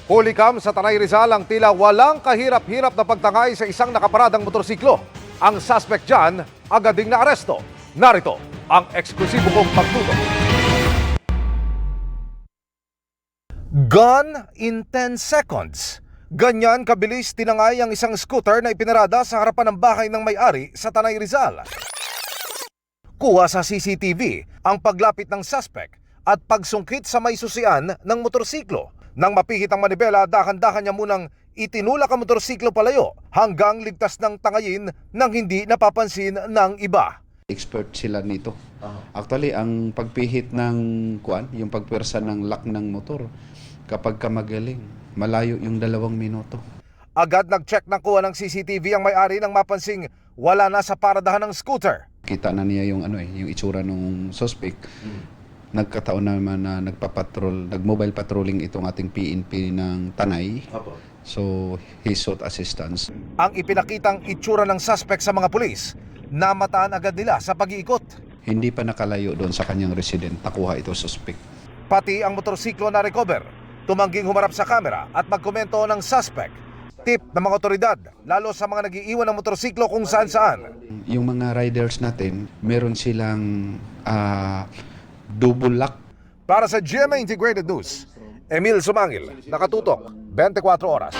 Hulikam sa Tanay Rizal ang tila walang kahirap-hirap na pagtangay sa isang nakaparadang motorsiklo. Ang suspect dyan, agad ding naaresto. Narito ang eksklusibo kong pagtutok. Gone in 10 seconds. Ganyan kabilis tinangay ang isang scooter na ipinarada sa harapan ng bahay ng may-ari sa Tanay Rizal. Kuha sa CCTV ang paglapit ng suspect at pagsungkit sa may susian ng motorsiklo. Nang mapihit ang manibela, dahan-dahan niya munang itinulak ang motorsiklo palayo hanggang ligtas ng tangayin nang hindi napapansin ng iba. Expert sila nito. Actually, ang pagpihit ng yung pagpwersa ng lock ng motor, kapag ka magaling, malayo yung 2 minuto. Agad nag-check ng kuha ng CCTV ang may-ari nang mapansing wala na sa paradahan ng scooter. Kita na niya yung yung itsura ng suspect. Nagkataon naman na nag-mobile patrolling itong ating PNP ng Tanay. So, he sought assistance. Ang ipinakitang itsura ng suspect sa mga pulis, namataan agad nila sa pag-iikot. Hindi pa nakalayo doon sa kanyang resident, nakuha ito suspect. Pati ang motorsiklo na recover, tumangging humarap sa kamera at magkomento ng suspect. Tip ng mga otoridad, lalo sa mga nag-iiwan ng motorsiklo kung saan-saan. Yung mga riders natin, meron silang double lock. Para sa GMA Integrated News, Emil Sumangil, nakatutok, 24 oras.